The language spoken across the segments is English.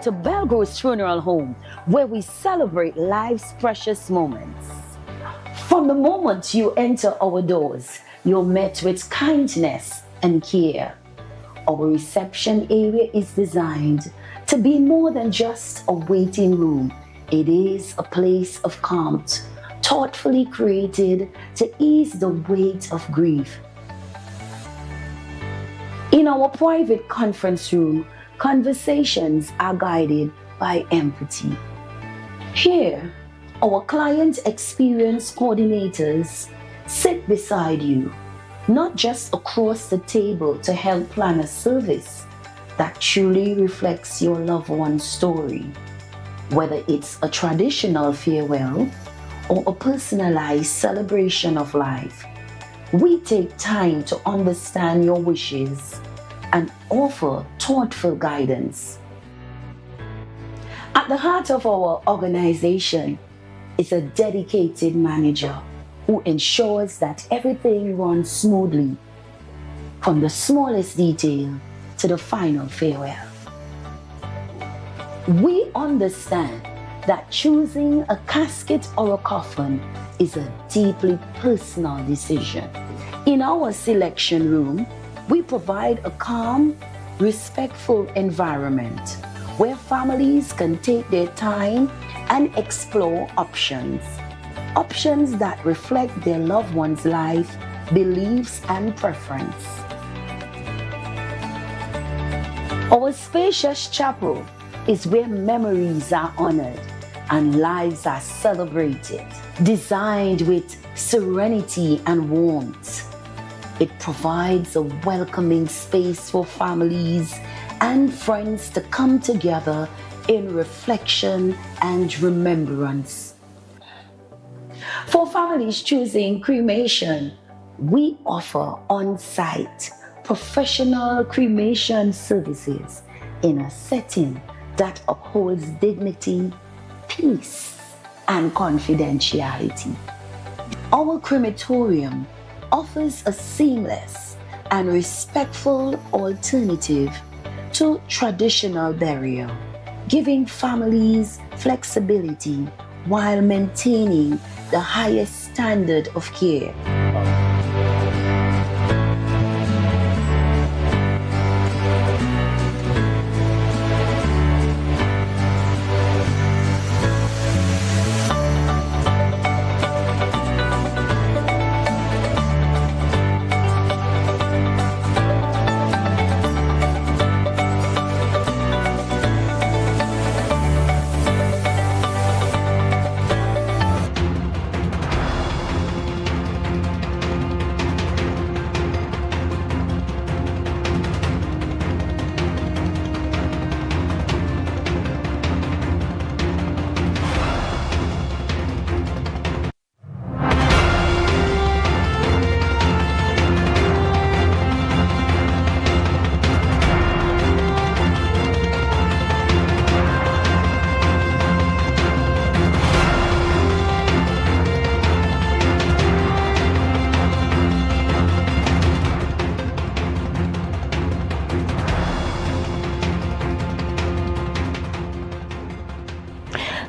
Tobago's funeral home, where we celebrate life's precious moments. From the moment you enter our doors, you're met with kindness and care. Our reception area is designed to be more than just a waiting room. It is a place of calm, thoughtfully created to ease the weight of grief. In our private conference room, conversations are guided by empathy. Here, our client experience coordinators sit beside you, not just across the table to help plan a service that truly reflects your loved one's story. Whether it's a traditional farewell or a personalized celebration of life, we take time to understand your wishes and offer thoughtful guidance. At the heart of our organization is a dedicated manager who ensures that everything runs smoothly, from the smallest detail to the final farewell. We understand that choosing a casket or a coffin is a deeply personal decision. In our selection room, we provide a calm, respectful environment where families can take their time and explore options that reflect their loved one's life, beliefs, and preference. Our spacious chapel is where memories are honored and lives are celebrated. Designed with serenity and warmth, it provides a welcoming space for families and friends to come together in reflection and remembrance. For families choosing cremation, we offer on-site professional cremation services in a setting that upholds dignity, peace, and confidentiality. Our crematorium offers a seamless and respectful alternative to traditional burial, giving families flexibility while maintaining the highest standard of care.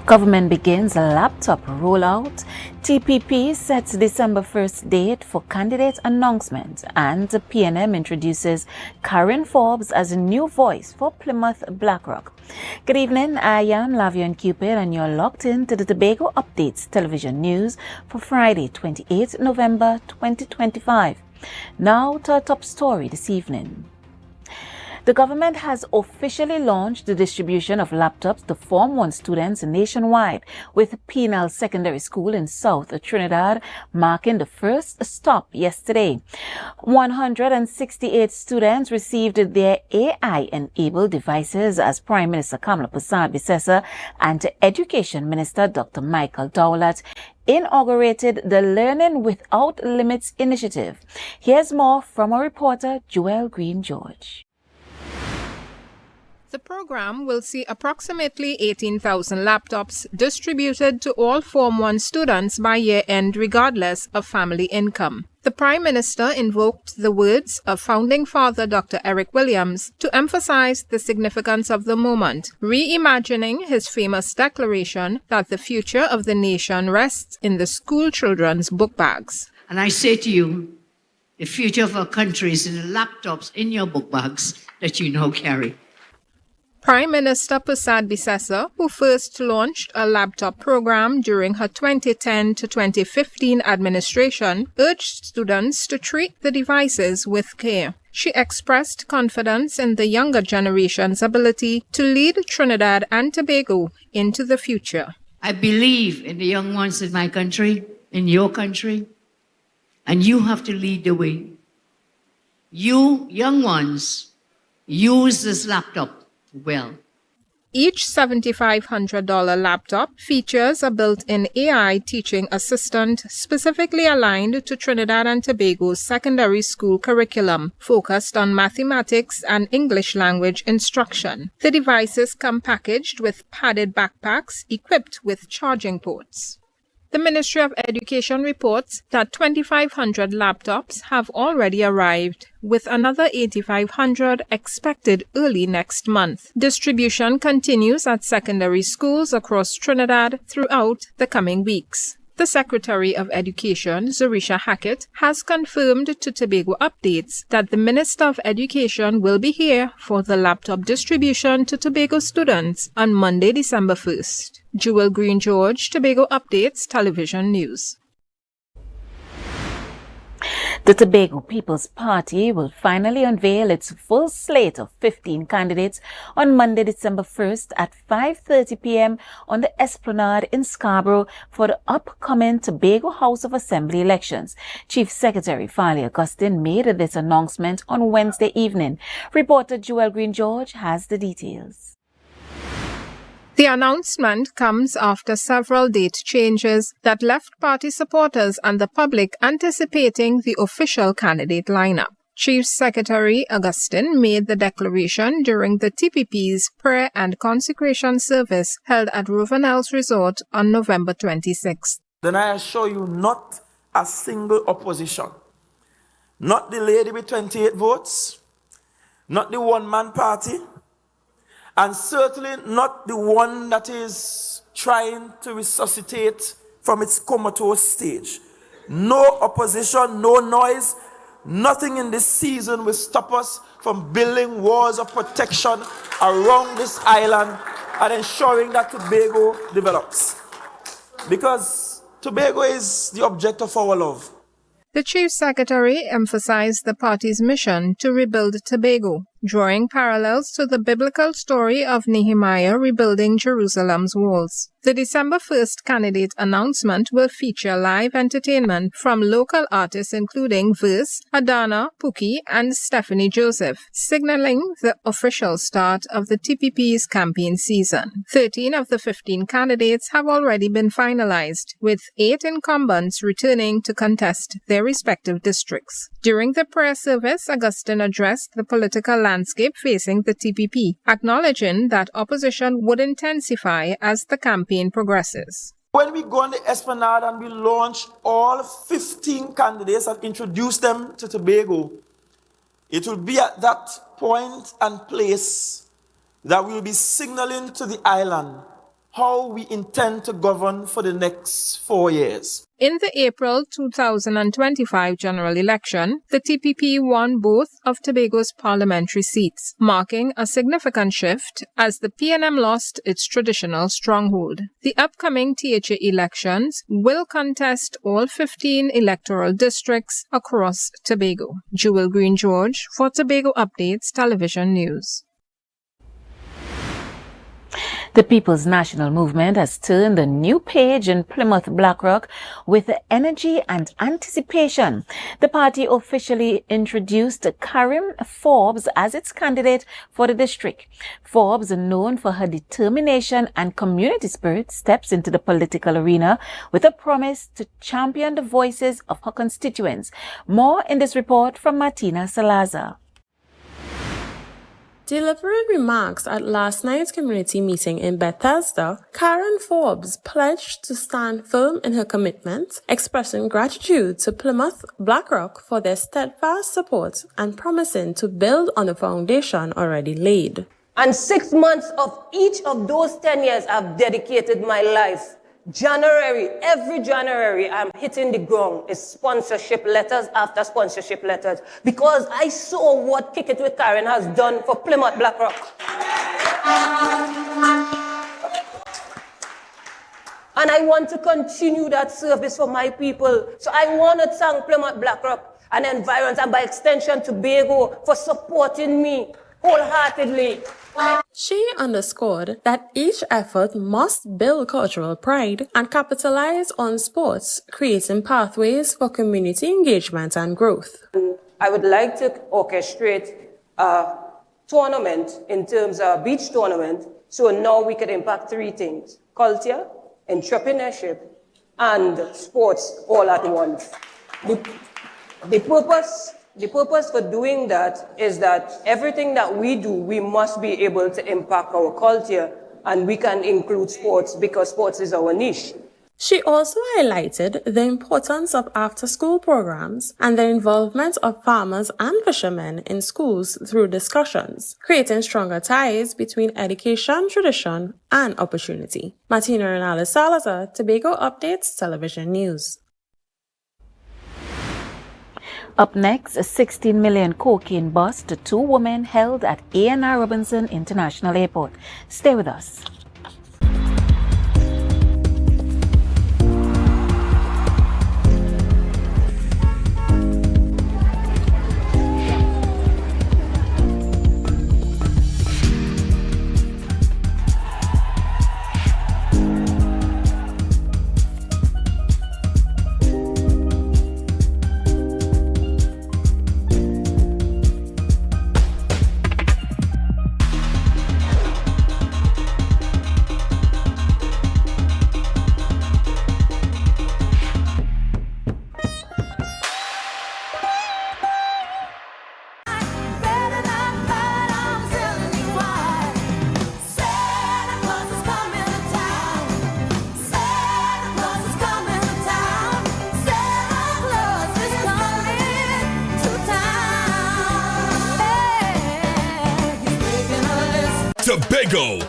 Government begins a laptop rollout. TPP sets December 1st date for candidate announcement, and the PNM introduces Karen Forbes as a new voice for Plymouth BlackRock. Good evening, I am Lavian Cupid and you're locked in to the Tobago Updates television news for Friday, 28 November 2025. Now to our top story this evening. The government has officially launched the distribution of laptops to Form 1 students nationwide, with Penal Secondary School in South Trinidad marking the first stop yesterday. 168 students received their AI-enabled devices as Prime Minister Kamala Persad-Bissessar and Education Minister Dr. Michael Dowlett inaugurated the Learning Without Limits initiative. Here's more from our reporter, Joel Green-George. The program will see approximately 18,000 laptops distributed to all Form 1 students by year-end regardless of family income. The Prime Minister invoked the words of founding father Dr. Eric Williams to emphasize the significance of the moment, reimagining his famous declaration that the future of the nation rests in the school children's book bags. And I say to you, the future of our country is in the laptops in your book bags that you now carry. Prime Minister Prasad Bisesa, who first launched a laptop program during her 2010 to 2015 administration, urged students to treat the devices with care. She expressed confidence in the younger generation's ability to lead Trinidad and Tobago into the future. I believe in the young ones in my country, in your country, and you have to lead the way. You, young ones, use this laptop well. Each $7,500 laptop features a built-in AI teaching assistant specifically aligned to Trinidad and Tobago's secondary school curriculum, focused on mathematics and English language instruction. The devices come packaged with padded backpacks equipped with charging ports. The Ministry of Education reports that 2,500 laptops have already arrived, with another 8,500 expected early next month. Distribution continues at secondary schools across Trinidad throughout the coming weeks. The Secretary of Education, Zarisha Hackett, has confirmed to Tobago Updates that the Minister of Education will be here for the laptop distribution to Tobago students on Monday, December 1st. Jewel Green George, Tobago Updates Television News. The Tobago People's Party will finally unveil its full slate of 15 candidates on Monday, December 1st at 5:30 p.m. on the Esplanade in Scarborough for the upcoming Tobago House of Assembly elections. Chief Secretary Farley Augustine made this announcement on Wednesday evening. Reporter Jewel Green George has the details. The announcement comes after several date changes that left party supporters and the public anticipating the official candidate lineup. Chief Secretary Augustine made the declaration during the TPP's prayer and consecration service held at Rovenel's Resort on November 26th. Then I assure you, not a single opposition. Not the lady with 28 votes, not the one-man party, and certainly not the one that is trying to resuscitate from its comatose stage. No opposition, no noise, nothing in this season will stop us from building walls of protection around this island and ensuring that Tobago develops. Because Tobago is the object of our love. The Chief Secretary emphasized the party's mission to rebuild Tobago, drawing parallels to the biblical story of Nehemiah rebuilding Jerusalem's walls. The December 1st candidate announcement will feature live entertainment from local artists including Verse, Adana, Pookie, and Stephanie Joseph, signaling the official start of the TPP's campaign season. 13 of the 15 candidates have already been finalized, with 8 incumbents returning to contest their respective districts. During the prayer service, Augustine addressed the political landscape facing the TPP, acknowledging that opposition would intensify as the campaign progresses. When we go on the Esplanade and we launch all 15 candidates and introduce them to Tobago, it will be at that point and place that we will be signaling to the island how we intend to govern for the next 4 years. In the April 2025 general election, the TPP won both of Tobago's parliamentary seats, marking a significant shift as the PNM lost its traditional stronghold. The upcoming THA elections will contest all 15 electoral districts across Tobago. Jewel Green George for Tobago Updates Television News. The People's National Movement has turned a new page in Plymouth Blackrock with energy and anticipation. The party officially introduced Karim Forbes as its candidate for the district. Forbes, known for her determination and community spirit, steps into the political arena with a promise to champion the voices of her constituents. More in this report from Martina Salazar. Delivering remarks at last night's community meeting in Bethesda, Karen Forbes pledged to stand firm in her commitment, expressing gratitude to Plymouth BlackRock for their steadfast support and promising to build on the foundation already laid. And 6 months of each of those 10 years, I've dedicated my life. Every January, I'm hitting the ground. It's sponsorship letters after sponsorship letters. Because I saw what Kick It With Karen has done for Plymouth BlackRock. And I want to continue that service for my people. So I want to thank Plymouth BlackRock and Environs, and by extension Tobago, for supporting me wholeheartedly. She underscored that each effort must build cultural pride and capitalize on sports, creating pathways for community engagement and growth. I would like to orchestrate a tournament in terms of a beach tournament, so now we can impact 3 things: culture, entrepreneurship, and sports all at once. The purpose for doing that is that everything that we do, we must be able to impact our culture, and we can include sports because sports is our niche. She also highlighted the importance of after-school programs and the involvement of farmers and fishermen in schools through discussions, creating stronger ties between education, tradition, and opportunity. Martina Renales Salazar, Tobago Updates Television News. Up next, a 16 million cocaine bust to 2 women held at A&R Robinson International Airport. Stay with us.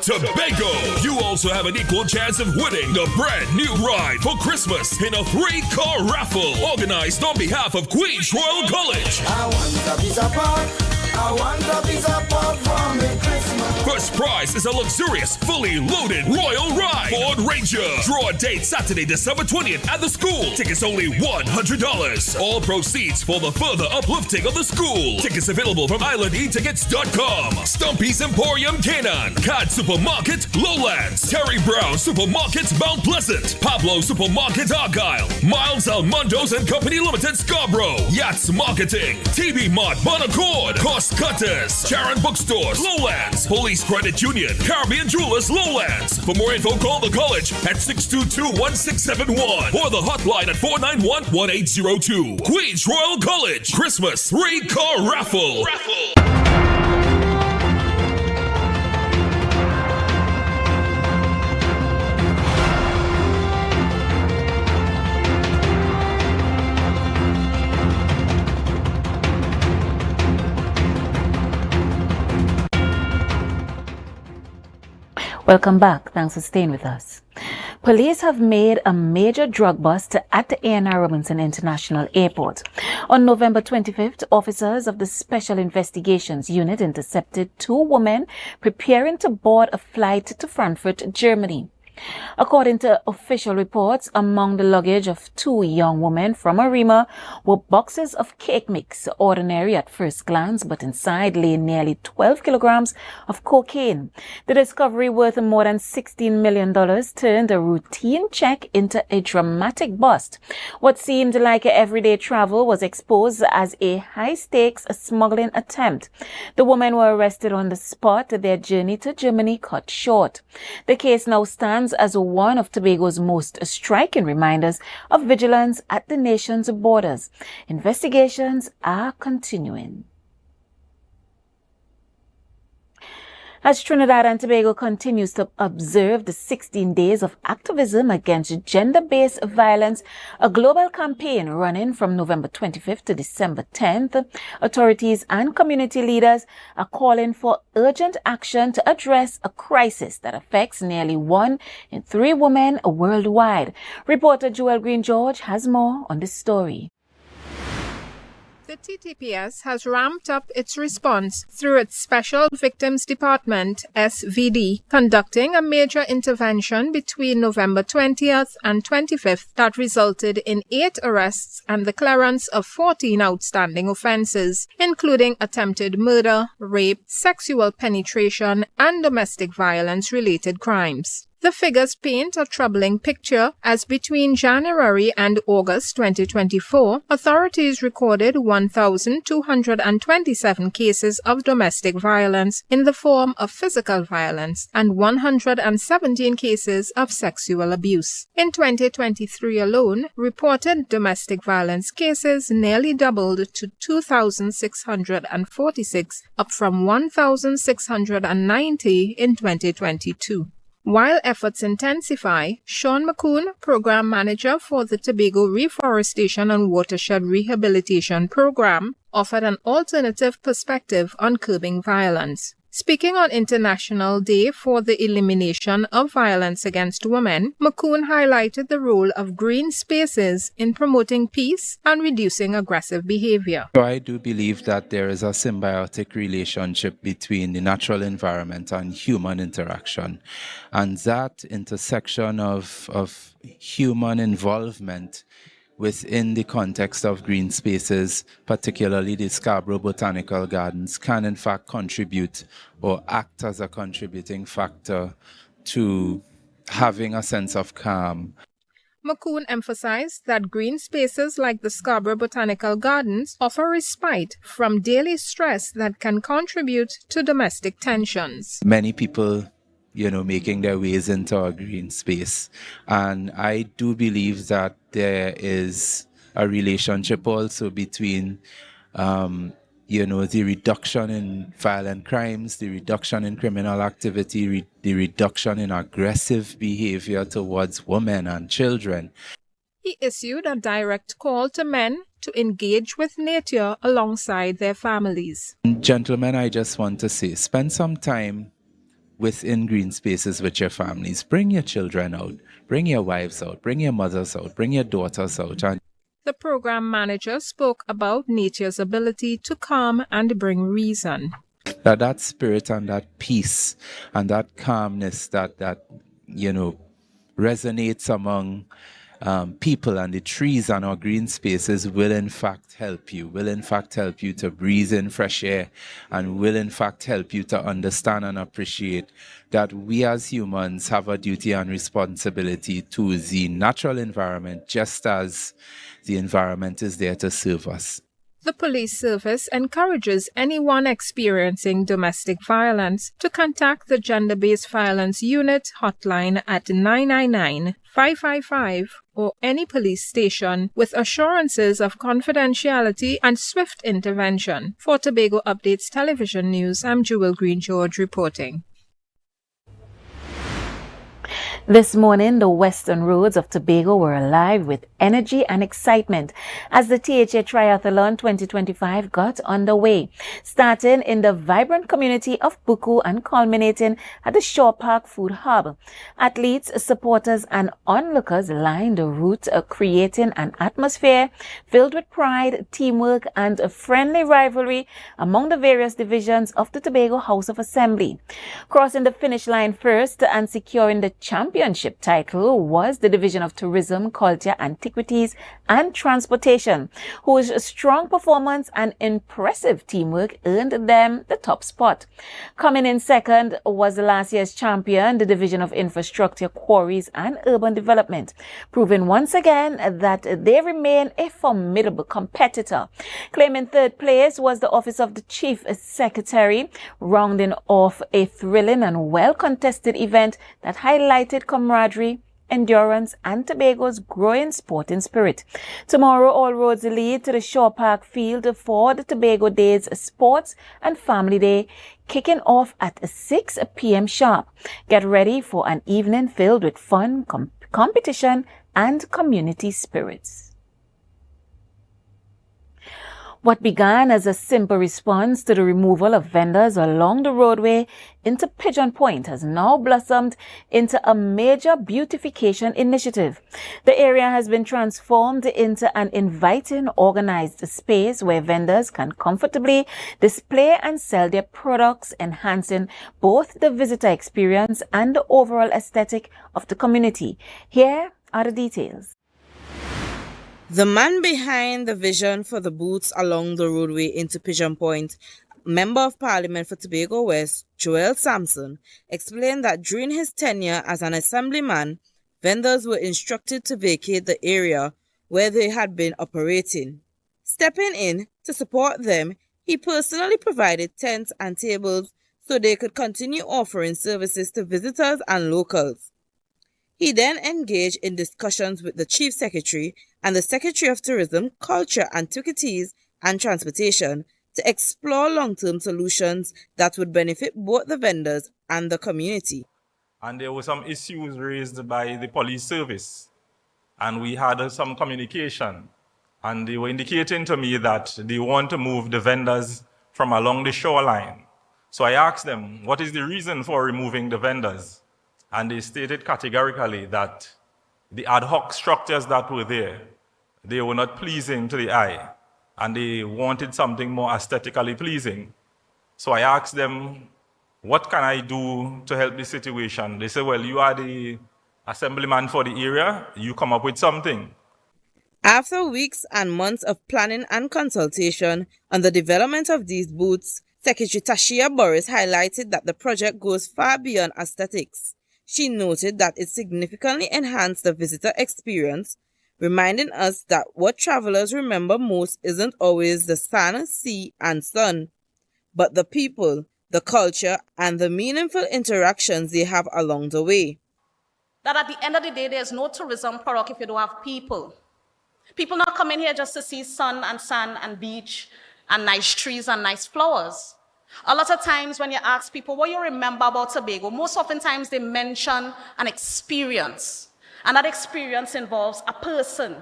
Tobago! You also have an equal chance of winning the brand new ride for Christmas in a 3-car raffle organized on behalf of Queen's Royal College. I want a piece of pork. I want a piece of pork from me Christmas. First prize is a luxurious, fully loaded royal ride, Ford Ranger. Draw a date Saturday, December 20th at the school. Tickets only $100. All proceeds for the further uplifting of the school. Tickets available from islandetickets.com. Stumpy's Emporium Canaan, Cad Supermarket Lowlands, Terry Brown Supermarket Mount Pleasant, Pablo Supermarket Argyle, Miles Almondos and Company Limited Scarborough, Yachts Marketing, TB Mart Bonaccord, Cost Cutters, Sharon Bookstores Lowlands, Police Credit Union, Caribbean Jewelers Lowlands. For more info, call the college at 622-1671 or the hotline at 491-1802. Queen's Royal College Christmas 3-car raffle. Welcome back. Thanks for staying with us. Police have made a major drug bust at the A&R Robinson International Airport. On November 25th, officers of the Special Investigations Unit intercepted 2 women preparing to board a flight to Frankfurt, Germany. According to official reports, among the luggage of 2 young women from Arima were boxes of cake mix, ordinary at first glance, but inside lay nearly 12 kilograms of cocaine. The discovery, worth more than $16 million, turned a routine check into a dramatic bust. What seemed like everyday travel was exposed as a high-stakes smuggling attempt. The women were arrested on the spot, their journey to Germany cut short. The case now stands as one of Tobago's most striking reminders of vigilance at the nation's borders. Investigations are continuing. As Trinidad and Tobago continues to observe the 16 days of activism against gender-based violence, a global campaign running from November 25th to December 10th, authorities and community leaders are calling for urgent action to address a crisis that affects nearly 1 in 3 women worldwide. Reporter Joel Green-George has more on this story. The TTPS has ramped up its response through its Special Victims Department, SVD, conducting a major intervention between November 20th and 25th that resulted in 8 arrests and the clearance of 14 outstanding offences, including attempted murder, rape, sexual penetration, and domestic violence-related crimes. The figures paint a troubling picture as between January and August 2024, authorities recorded 1,227 cases of domestic violence in the form of physical violence and 117 cases of sexual abuse. In 2023 alone, reported domestic violence cases nearly doubled to 2,646, up from 1,690 in 2022. While efforts intensify, Sean McCoon, Program Manager for the Tobago Reforestation and Watershed Rehabilitation Program, offered an alternative perspective on curbing violence. Speaking on International Day for the Elimination of Violence Against Women, McCoon highlighted the role of green spaces in promoting peace and reducing aggressive behavior. So I do believe that there is a symbiotic relationship between the natural environment and human interaction. And that intersection of human involvement within the context of green spaces, particularly the Scarborough Botanical Gardens, can in fact contribute or act as a contributing factor to having a sense of calm. McCoon emphasized that green spaces like the Scarborough Botanical Gardens offer respite from daily stress that can contribute to domestic tensions. Many people making their ways into a green space. And I do believe that there is a relationship also between, the reduction in violent crimes, the reduction in criminal activity, the reduction in aggressive behavior towards women and children. He issued a direct call to men to engage with nature alongside their families. Gentlemen, I just want to say, spend some time within green spaces with your families. Bring your children out, bring your wives out, bring your mothers out, bring your daughters out. The program manager spoke about nature's ability to calm and bring reason. That spirit and that peace and that calmness that resonates among people and the trees and our green spaces will in fact help you to breathe in fresh air, and will in fact help you to understand and appreciate that we as humans have a duty and responsibility to the natural environment, just as the environment is there to serve us. The police service encourages anyone experiencing domestic violence to contact the Gender-Based Violence Unit hotline at 999-555 or any police station with assurances of confidentiality and swift intervention. For Tobago Updates Television News, I'm Joel Green-George reporting. This morning, the western roads of Tobago were alive with energy and excitement as the THA Triathlon 2025 got underway, starting in the vibrant community of Buku and culminating at the Shore Park Food Hub. Athletes, supporters, and onlookers lined the route, creating an atmosphere filled with pride, teamwork, and a friendly rivalry among the various divisions of the Tobago House of Assembly. Crossing the finish line first and securing the championship title was the Division of Tourism, Culture, Antiquities, and Transportation, whose strong performance and impressive teamwork earned them the top spot. Coming in second was the last year's champion, the Division of Infrastructure, Quarries, and Urban Development, proving once again that they remain a formidable competitor. Claiming third place was the Office of the Chief Secretary, rounding off a thrilling and well-contested event that highlighted camaraderie, endurance, and Tobago's growing sporting spirit. Tomorrow, all roads lead to the Shore Park field for the Tobago Days Sports and Family Day, kicking off at 6 p.m. sharp. Get ready for an evening filled with fun, competition, and community spirits. What began as a simple response to the removal of vendors along the roadway into Pigeon Point has now blossomed into a major beautification initiative. The area has been transformed into an inviting, organized space where vendors can comfortably display and sell their products, enhancing both the visitor experience and the overall aesthetic of the community. Here are the details. The man behind the vision for the booths along the roadway into Pigeon Point, Member of Parliament for Tobago West, Joel Sampson, explained that during his tenure as an assemblyman, vendors were instructed to vacate the area where they had been operating. Stepping in to support them, he personally provided tents and tables so they could continue offering services to visitors and locals. He then engaged in discussions with the Chief Secretary and the Secretary of Tourism, Culture, Antiquities and Transportation to explore long-term solutions that would benefit both the vendors and the community. And there were some issues raised by the police service, and we had some communication, and they were indicating to me that they want to move the vendors from along the shoreline. So I asked them, what is the reason for removing the vendors? And they stated categorically that the ad hoc structures that were there, they were not pleasing to the eye, and they wanted something more aesthetically pleasing. So I asked them, what can I do to help the situation? They said, well, you are the assemblyman for the area, you come up with something. After weeks and months of planning and consultation on the development of these booths, Secretary Tashia Boris highlighted that the project goes far beyond aesthetics. She noted that it significantly enhanced the visitor experience, reminding us that what travelers remember most isn't always the sand, sea, and sun, but the people, the culture, and the meaningful interactions they have along the way. That at the end of the day, there's no tourism product if you don't have people. People not coming here just to see sun and sand and beach and nice trees and nice flowers. A lot of times when you ask people what you remember about Tobago, most oftentimes they mention an experience. And that experience involves a person.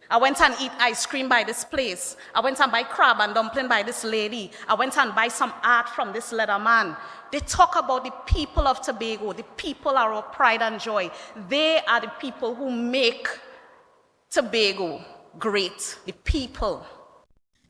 I went and eat ice cream by this place. I went and buy crab and dumpling by this lady. I went and buy some art from this leather man. They talk about the people of Tobago. The people are our pride and joy. They are the people who make Tobago great. The people.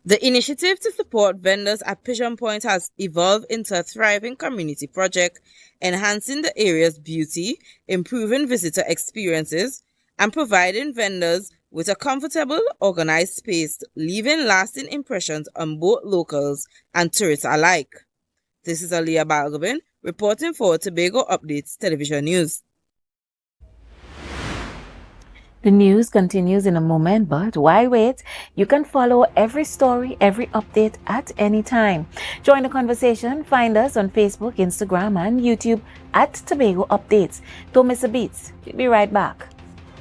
The initiative to support vendors at Pigeon Point has evolved into a thriving community project, enhancing the area's beauty, improving visitor experiences, and providing vendors with a comfortable, organized space, leaving lasting impressions on both locals and tourists alike. This is Aliyah Balgobin, reporting for Tobago Updates Television News. The news continues in a moment, but why wait? You can follow every story, every update at any time. Join the conversation. Find us on Facebook, Instagram, and YouTube at Tobago Updates. Don't miss a beat. We'll be right back.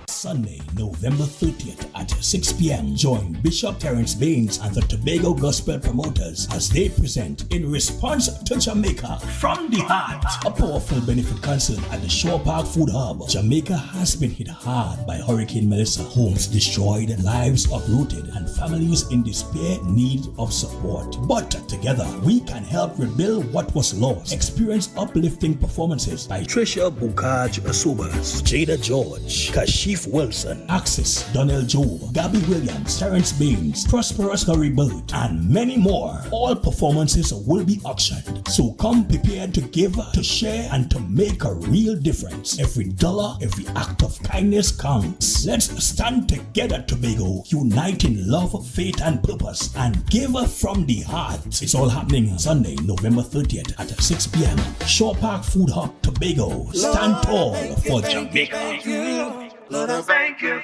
Sunday, November 30th at 6 p.m. Join Bishop Terence Baines and the Tobago Gospel Promoters as they present In Response to Jamaica From the Heart, a powerful benefit concert at the Shore Park Food Hub. Jamaica has been hit hard by Hurricane Melissa. Homes destroyed, lives uprooted, and families in despair need of support. But together, we can help rebuild what was lost. Experience uplifting performances by Trisha Bukaj Asubas, Jada George, Kashif Wilson, Axis, Donnell Joe, Gabby Williams, Terence Baines, Prosperous Hurrybird, and many more. All performances will be auctioned, so come prepared to give, to share, and to make a real difference. Every dollar, every act of kindness counts. Let's stand together, Tobago, unite in love, faith, and purpose, and give from the heart. It's all happening Sunday, November 30th at 6 p.m. Shore Park Food Hub, Tobago. Stand tall for Jamaica. Lord, I thank you.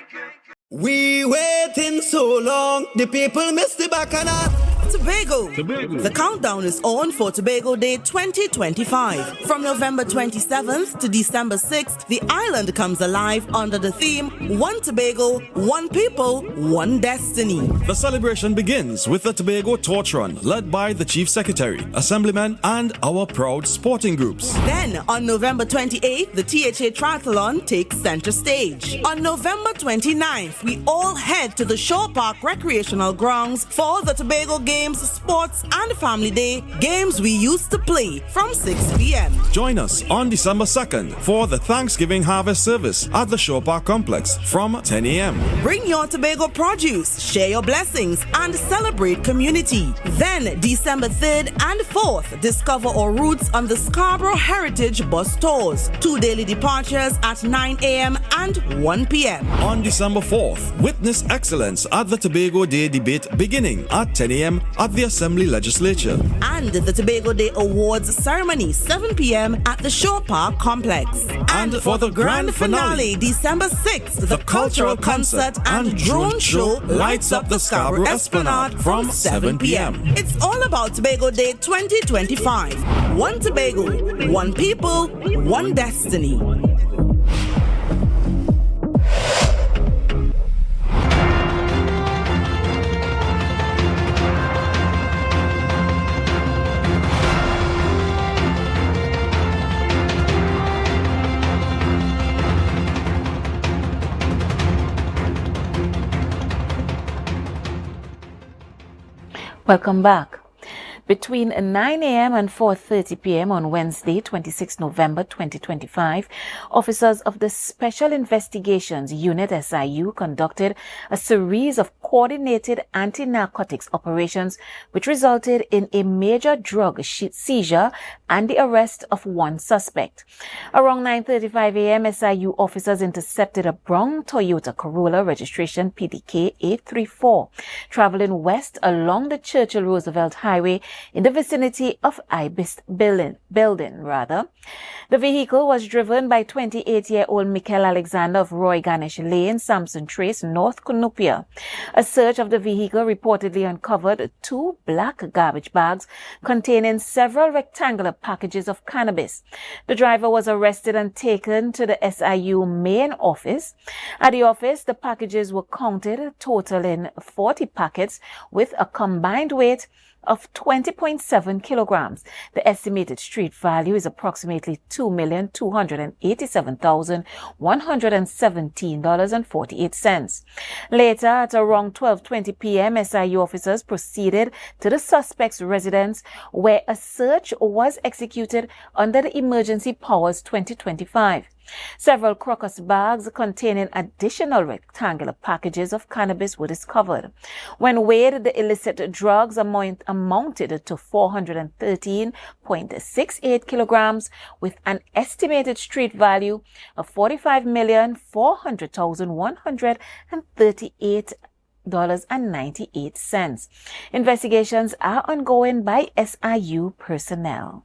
We waiting so long, the people miss the bacchanal. Tobago. The countdown is on for Tobago Day 2025. From November 27th to December 6th, the island comes alive under the theme One Tobago, One People, One Destiny. The celebration begins with the Tobago Torch Run, led by the Chief Secretary, Assemblymen, and our proud sporting groups. Then, on November 28th, the THA Triathlon takes center stage. On November 29th, we all head to the Shore Park Recreational Grounds for the Tobago Games, Sports and Family Day, games we used to play from 6 p.m. Join us on December 2nd for the Thanksgiving Harvest Service at the Shore Park Complex from 10 a.m. Bring your Tobago produce, share your blessings, and celebrate community. Then, December 3rd and 4th, discover our roots on the Scarborough Heritage Bus Tours. 2 daily departures at 9 a.m. and 1 p.m. On December 4th, witness excellence at the Tobago Day debate beginning at 10 a.m. at the Assembly Legislature. And the Tobago Day Awards ceremony, 7 p.m. at the Shore Park Complex. And for the grand finale, December 6th, the cultural concert and drone show lights up the Scarborough Esplanade from 7 p.m. It's all about Tobago Day 2025. One Tobago, one people, one destiny. Welcome back. Between 9 a.m. and 4:30 p.m. on Wednesday, 26 November 2025, officers of the Special Investigations Unit SIU conducted a series of coordinated anti-narcotics operations which resulted in a major drug seizure and the arrest of one suspect. Around 9:35 a.m., SIU officers intercepted a brown Toyota Corolla registration PDK 834 traveling west along the Churchill Roosevelt Highway in the vicinity of Ibis building. The vehicle was driven by 28-year-old Michael Alexander of Roy Ganesh Lane, Sampson Trace, North Cunupia. A search of the vehicle reportedly uncovered 2 black garbage bags containing several rectangular packages of cannabis. The driver was arrested and taken to the SIU main office. At the office, the packages were counted, totaling 40 packets with a combined weight of 20.7 kilograms. The estimated street value is approximately $2,287,117.48. Later, at around 12:20 p.m., SIU officers proceeded to the suspect's residence, where a search was executed under the Emergency Powers 2025. Several crocus bags containing additional rectangular packages of cannabis were discovered. When weighed, the illicit drugs amounted to 413.68 kilograms with an estimated street value of $45,438.98. Investigations are ongoing by SIU personnel.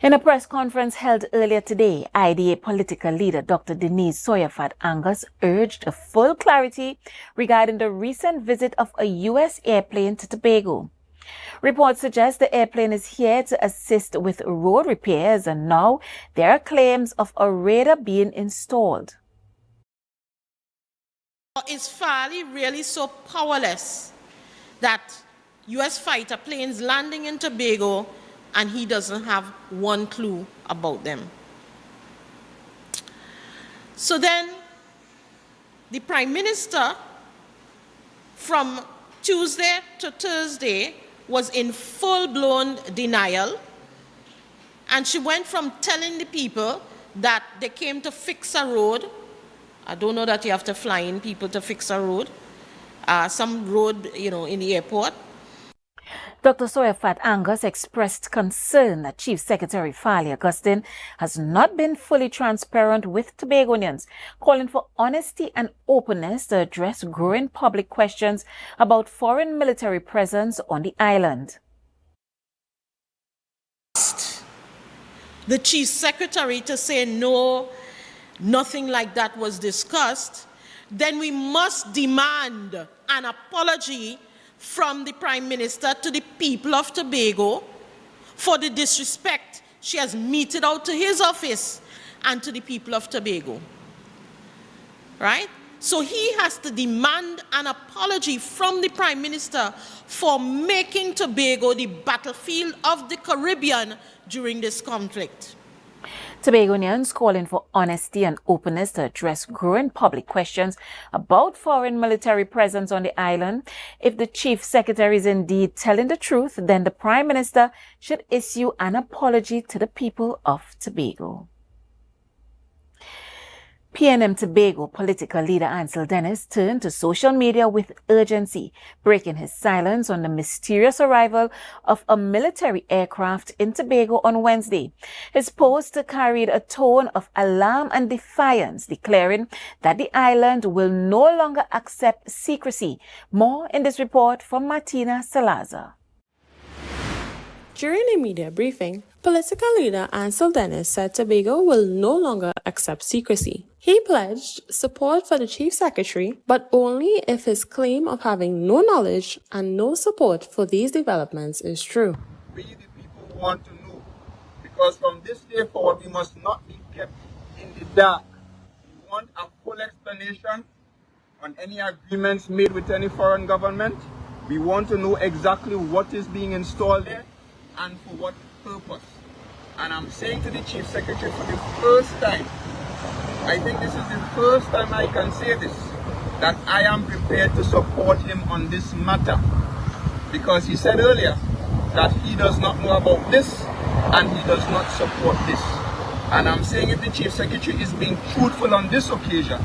In a press conference held earlier today, IDA political leader Dr. Denise Soyafat Angus urged full clarity regarding the recent visit of a U.S. airplane to Tobago. Reports suggest the airplane is here to assist with road repairs, and now there are claims of a radar being installed. Is Farley really so powerless that U.S. fighter planes landing in Tobago and he doesn't have one clue about them? So then the Prime Minister from Tuesday to Thursday was in full-blown denial, and she went from telling the people that they came to fix a road. I don't know that you have to fly in people to fix a road, some road, in the airport. Dr. Soyafat Angus expressed concern that Chief Secretary Farley Augustine has not been fully transparent with Tobagonians, calling for honesty and openness to address growing public questions about foreign military presence on the island. The Chief Secretary to say no, nothing like that was discussed, then we must demand an apology from the Prime Minister to the people of Tobago for the disrespect she has meted out to his office and to the people of Tobago. Right? So he has to demand an apology from the Prime Minister for making Tobago the battlefield of the Caribbean during this conflict. Tobagonians calling for honesty and openness to address growing public questions about foreign military presence on the island. If the Chief Secretary is indeed telling the truth, then the Prime Minister should issue an apology to the people of Tobago. PNM Tobago political leader Ansel Dennis turned to social media with urgency, breaking his silence on the mysterious arrival of a military aircraft in Tobago on Wednesday. His post carried a tone of alarm and defiance, declaring that the island will no longer accept secrecy. More in this report from Martina Salazar. During a media briefing, political leader Ansel Dennis said Tobago will no longer accept secrecy. He pledged support for the Chief Secretary, but only if his claim of having no knowledge and no support for these developments is true. We, the people, want to know, because from this day forward, we must not be kept in the dark. We want a full explanation on any agreements made with any foreign government. We want to know exactly what is being installed there and for what purpose. And I'm saying to the Chief Secretary for the first time, I think this is the first time I can say this, that I am prepared to support him on this matter. Because he said earlier that he does not know about this and he does not support this. And I'm saying if the Chief Secretary is being truthful on this occasion,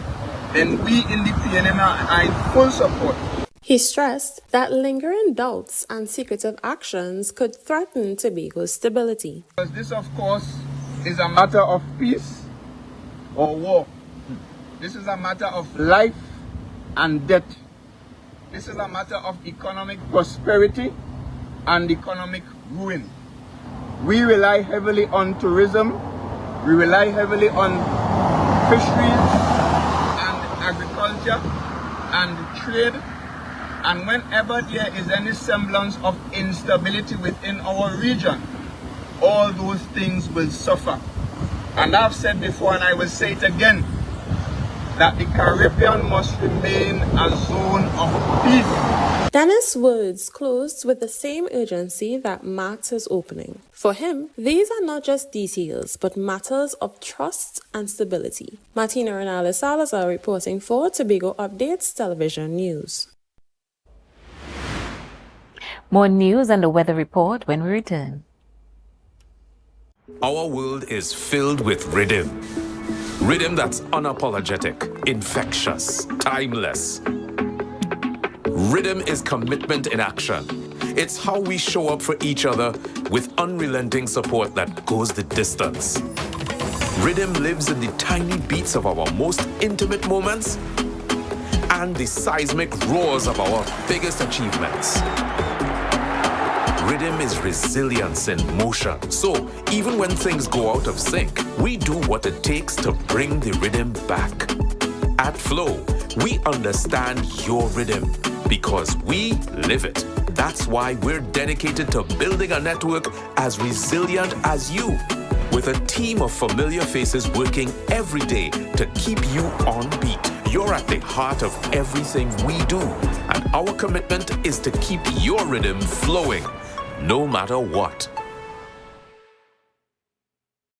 then we in the PNM are in full support. He stressed that lingering doubts and secretive actions could threaten Tobago's stability. Because this, of course, is a matter of peace or war. This is a matter of life and death. This is a matter of economic prosperity and economic ruin. We rely heavily on tourism. We rely heavily on fisheries and agriculture and trade. And whenever there is any semblance of instability within our region, all those things will suffer. And I've said before, and I will say it again, that the Caribbean must remain a zone of peace. Dennis' words closed with the same urgency that marked his opening. For him, these are not just details, but matters of trust and stability. Martina Renales Salazar reporting for Tobago Updates Television News. More news and the weather report when we return. Our world is filled with rhythm. Rhythm that's unapologetic, infectious, timeless. Rhythm is commitment in action. It's how we show up for each other with unrelenting support that goes the distance. Rhythm lives in the tiny beats of our most intimate moments and the seismic roars of our biggest achievements. Rhythm is resilience in motion. So even when things go out of sync, we do what it takes to bring the rhythm back. At Flow, we understand your rhythm because we live it. That's why we're dedicated to building a network as resilient as you, with a team of familiar faces working every day to keep you on beat. You're at the heart of everything we do, and our commitment is to keep your rhythm flowing, no matter what.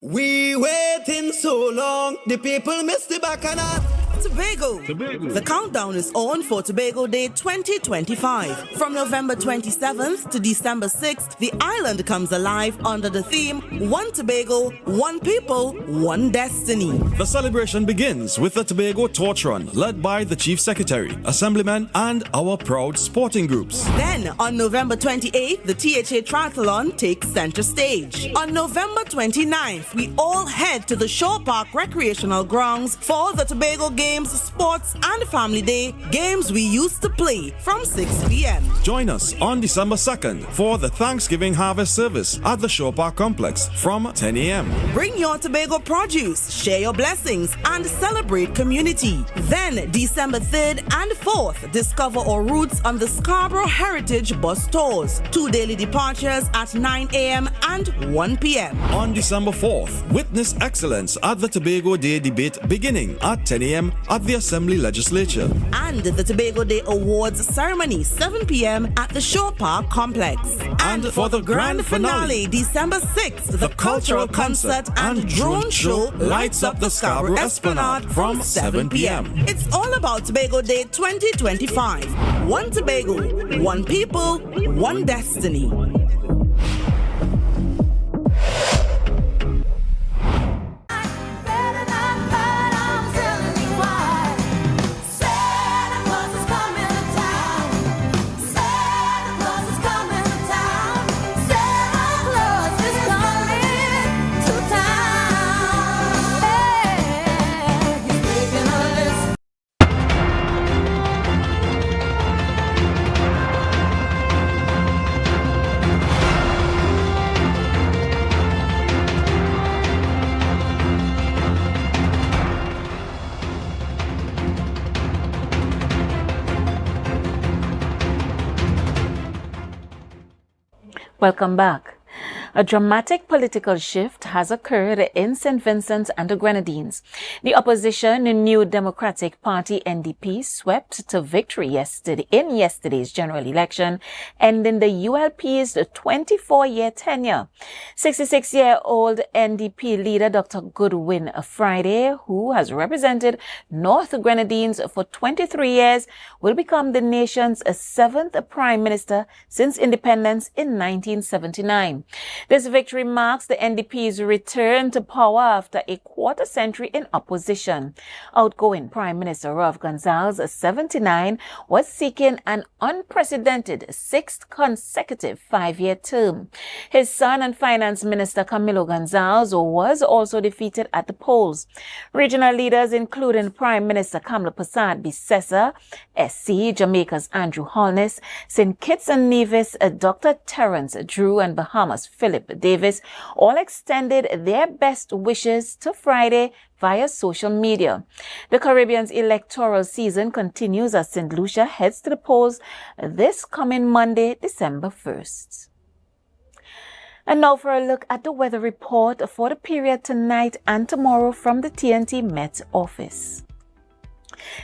We waiting so long, the people miss the bacchanal. Tobago. The countdown is on for Tobago Day 2025. From November 27th to December 6th, the island comes alive under the theme, One Tobago, One People, One Destiny. The celebration begins with the Tobago Torch Run, led by the Chief Secretary, Assemblyman, and our proud sporting groups. Then, on November 28th, the THA Triathlon takes center stage. On November 29th, we all head to the Shore Park Recreational Grounds for the Tobago Games Games, Sports and Family Day, games we used to play from 6 p.m. Join us on December 2nd for the Thanksgiving Harvest Service at the Shore Park Complex from 10 a.m. Bring your Tobago produce, share your blessings, and celebrate community. Then, December 3rd and 4th, discover our roots on the Scarborough Heritage Bus Tours. 2 daily departures at 9 a.m. and 1 p.m. On December 4th, witness excellence at the Tobago Day debate beginning at 10 a.m. at the Assembly Legislature. And the Tobago Day Awards ceremony, 7 p.m. at the Shore Park Complex. And for the grand finale, December 6th, the cultural concert and drone show lights up the Scarborough Esplanade from 7 p.m. It's all about Tobago Day 2025. One Tobago, one people, one destiny. Welcome back. A dramatic political shift has occurred in St. Vincent and the Grenadines. The opposition, the New Democratic Party NDP, swept to victory in yesterday's general election, ending the ULP's 24-year tenure. 66-year-old NDP leader Dr. Goodwin Friday, who has represented North Grenadines for 23 years, will become the nation's 7th Prime Minister since independence in 1979. This victory marks the NDP's return to power after a quarter century in opposition. Outgoing Prime Minister Rav Gonzalez, 79, was seeking an unprecedented 6th consecutive 5-year term. His son and Finance Minister Camilo Gonzalez was also defeated at the polls. Regional leaders, including Prime Minister Kamla Persad Bissessa, SC, Jamaica's Andrew Holness, St. Kitts and Nevis, Dr. Terence Drew, and Bahamas Philip Davis, all extended their best wishes to Friday via social media. The Caribbean's electoral season continues as St. Lucia heads to the polls this coming Monday, December 1st. And now for a look at the weather report for the period tonight and tomorrow from the TNT Met office.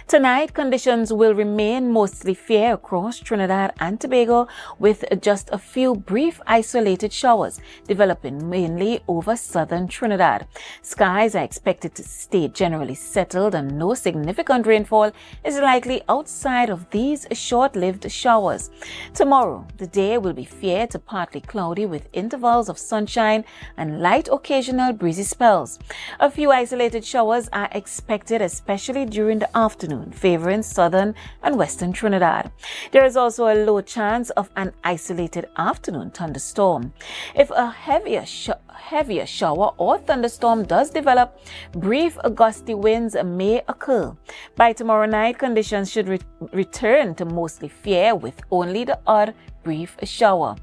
Tonight, conditions will remain mostly fair across Trinidad and Tobago, with just a few brief isolated showers developing mainly over southern Trinidad. Skies are expected to stay generally settled and no significant rainfall is likely outside of these short-lived showers. Tomorrow, the day will be fair to partly cloudy with intervals of sunshine and light occasional breezy spells. A few isolated showers are expected, especially during the afternoon, favoring southern and western Trinidad. There is also a low chance of an isolated afternoon thunderstorm. If a heavier shower or thunderstorm does develop, brief gusty winds may occur. By tomorrow night, conditions should return to mostly fair with only the odd brief shower.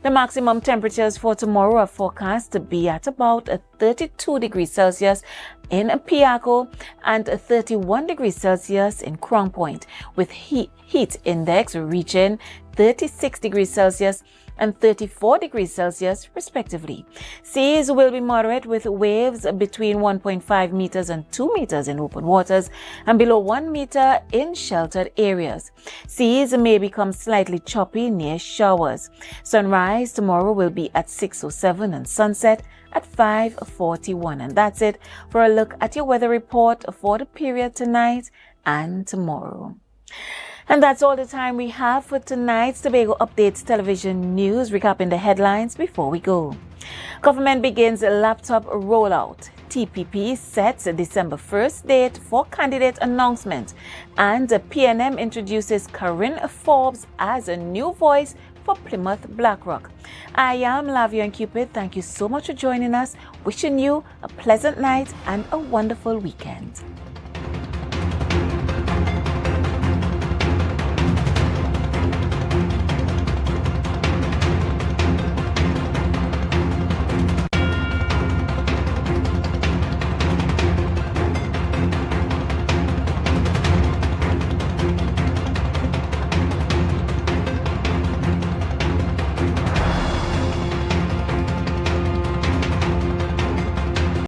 The maximum temperatures for tomorrow are forecast to be at about 32 degrees Celsius in Piaco and 31 degrees Celsius in Crown Point, with heat index reaching 36 degrees Celsius and 34 degrees Celsius respectively. Seas will be moderate with waves between 1.5 meters and 2 meters in open waters and below 1 meter in sheltered areas. Seas may become slightly choppy near showers. Sunrise tomorrow will be at 6:07 and sunset at 5:41. And that's it for a look at your weather report for the period tonight and tomorrow. And that's all the time we have for tonight's Tobago Updates television news. Recapping the headlines before we go. Government begins a laptop rollout. TPP sets a December 1st date for candidate announcement. And PNM introduces Corinne Forbes as a new voice for Plymouth BlackRock. I am Lavian Cupid. Thank you so much for joining us. Wishing you a pleasant night and a wonderful weekend.